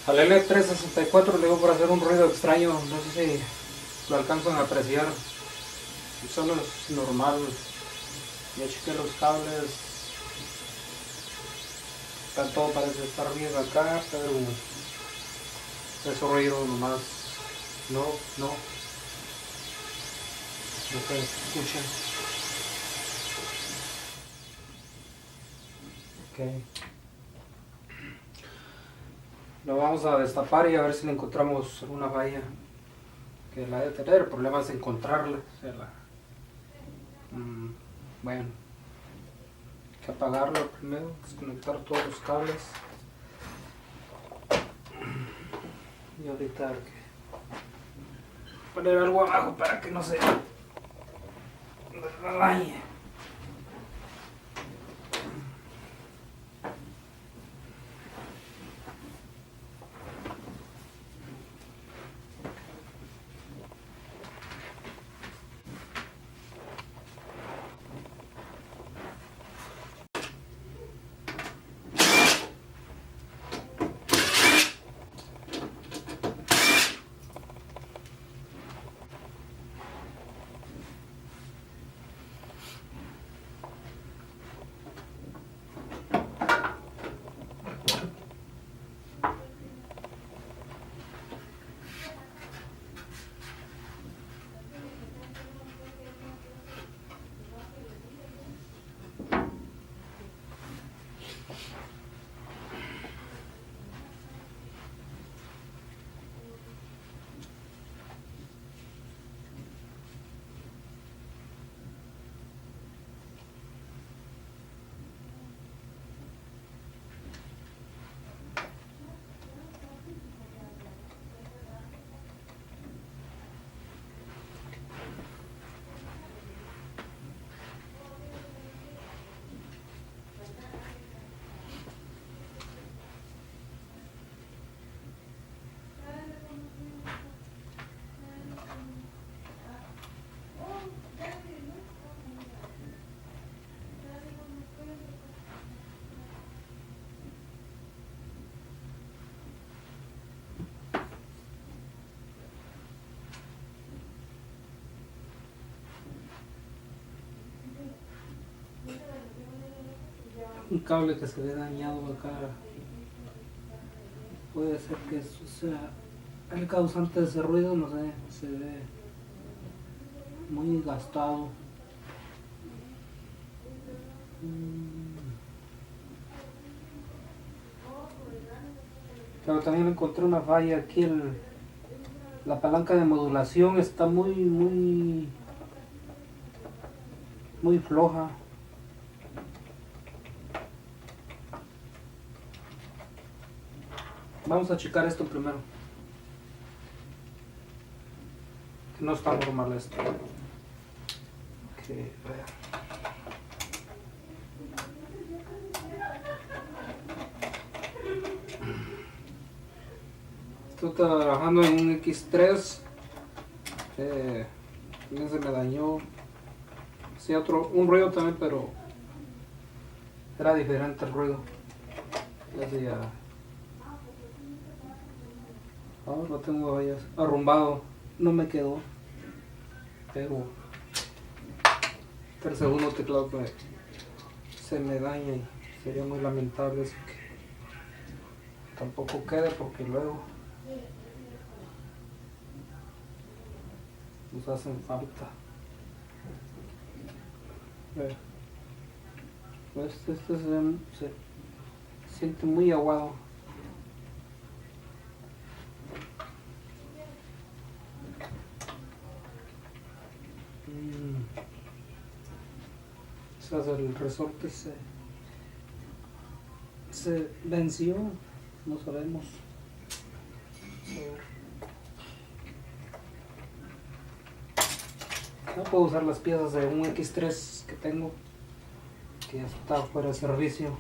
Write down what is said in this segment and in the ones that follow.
Al L364 le digo por hacer un ruido extraño, no sé si lo alcanzan a apreciar. Solo es normal. Ya chequé los cables, está todo parece estar bien acá, pero ese ruido nomás no se escucha. Okay. Lo vamos a destapar y a ver si le encontramos una falla que la debe tener. El problema es encontrarla. Bueno, hay que apagarlo primero, desconectar todos los cables y ahorita hay que poner algo abajo para que no se dañe. Un cable que se ve dañado acá. Puede ser que eso sea el causante de ese ruido, no sé, se ve muy gastado. Pero también encontré una falla aquí, la palanca de modulación está muy floja. Vamos a checar esto primero. Que no está normal esto. Okay, a ver. Estoy trabajando en un X3. También se me dañó. Sí, un ruido también, pero era diferente el ruido. Ya decía. Ahora lo tengo ahí arrumbado. No me quedó. Pero el segundo teclado se me daña y sería muy lamentable eso que tampoco quede porque luego nos hacen falta. Este se siente muy aguado. Quizás el resorte se venció, no sabemos. No puedo usar las piezas de un X3 que tengo, que ya está fuera de servicio.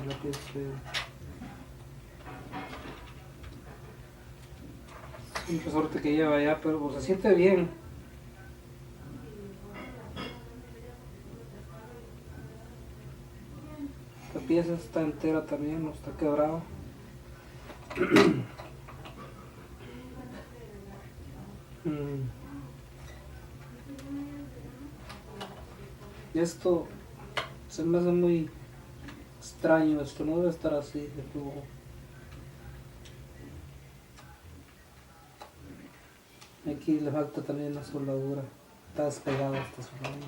La pieza es un resorte que lleva allá, pero pues, se siente bien. pieza está entera también, no está quebrado. Esto se me hace muy extraño, esto no debe estar así de flujo. Aquí le falta también la soldadura, está despegada esta soldadura.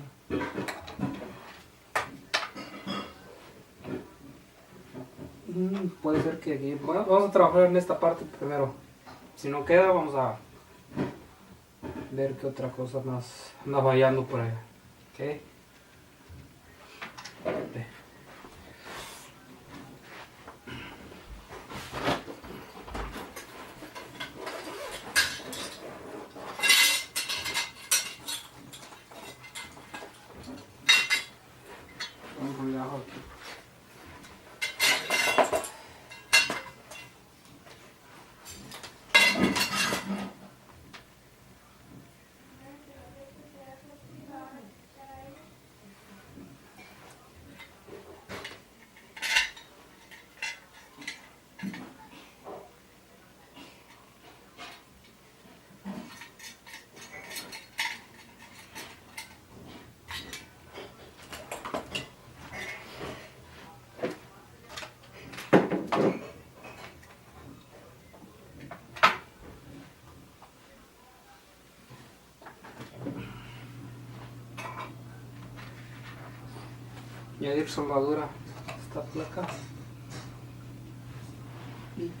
Puede ser que aquí, bueno, vamos a trabajar en esta parte primero. Si no queda, vamos a ver qué otra cosa más anda fallando por ahí. ¿Okay? Vamos a poner abajo aquí. Añadir soldadura a esta placa. Y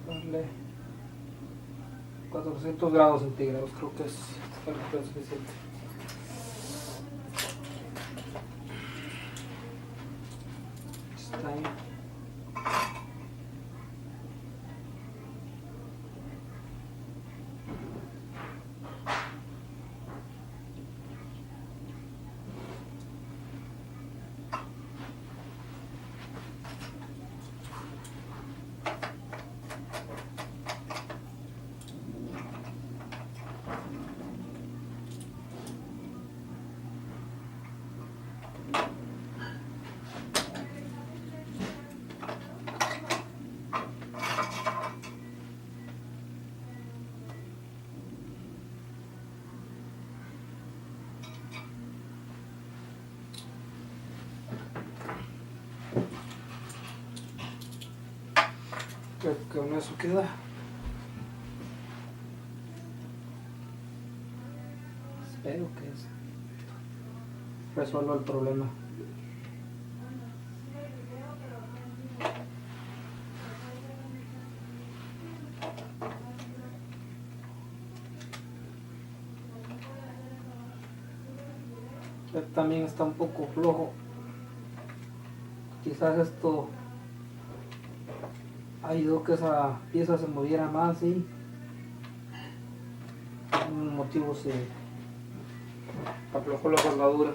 darle 400 grados centígrados, creo que es suficiente. Está ahí. Creo que con eso queda. Espero que resuelva el problema. También está un poco flojo. Quizás esto ayudó que esa pieza se moviera más y por algún motivo se aflojó la soldadura.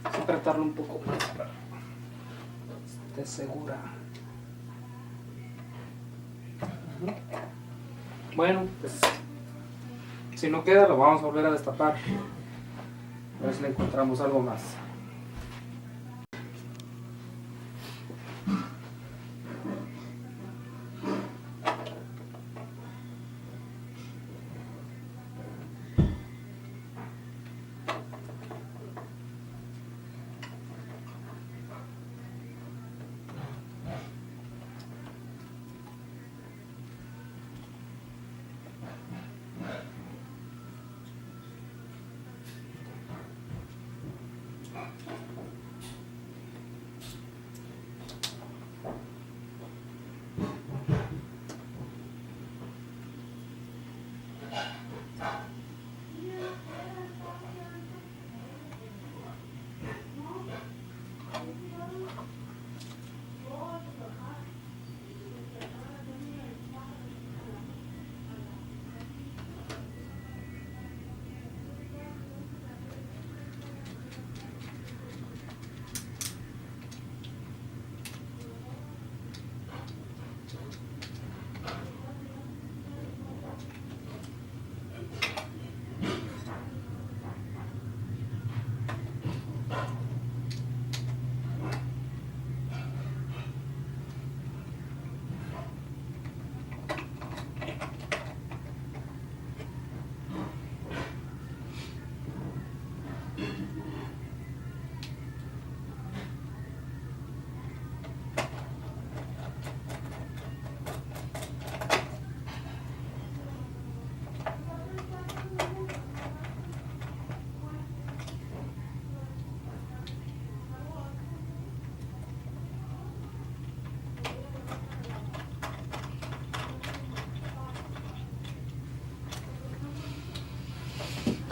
Hay que apretarlo un poco más para que esté segura. Bueno, pues si no queda lo vamos a volver a destapar. A ver si le encontramos algo más.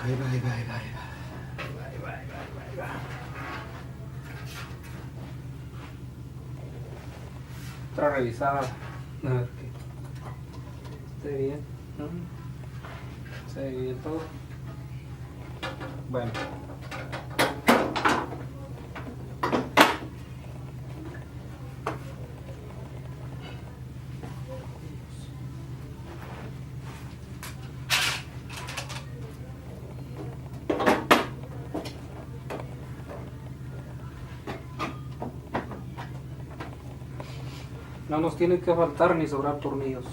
Ahí va, ahí va, ahí va, ahí va. Ahí va, ahí va, ahí va, ahí va. Otra revisada. A ver que esté bien. Se ve bien todo. Bueno. No nos tiene que faltar ni sobrar tornillos.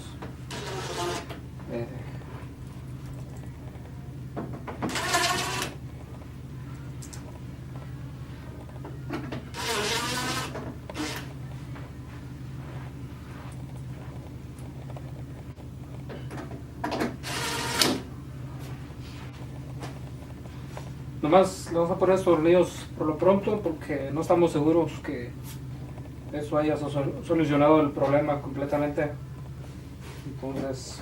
Nomás le vamos a poner estos tornillos por lo pronto porque no estamos seguros que eso haya solucionado el problema completamente. Entonces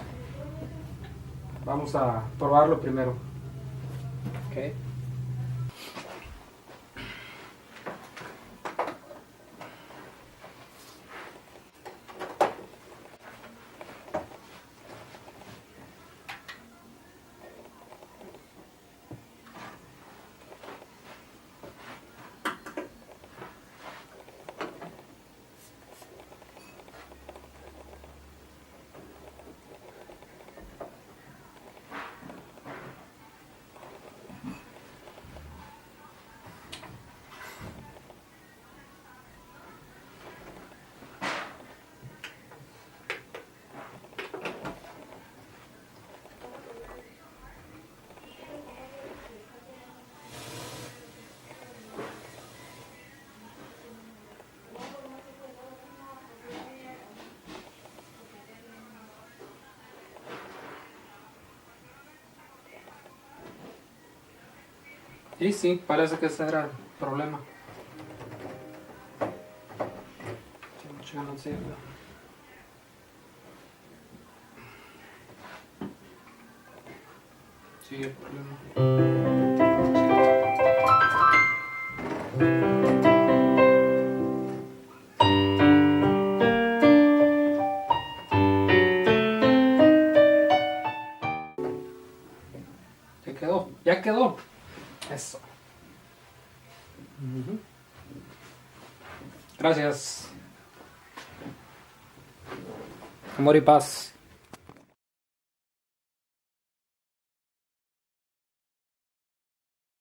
vamos a probarlo primero. Okay. Y sí, parece que ese era el problema. Sí, el problema. Ya quedó, ya quedó. Eso. Gracias. Amor y paz.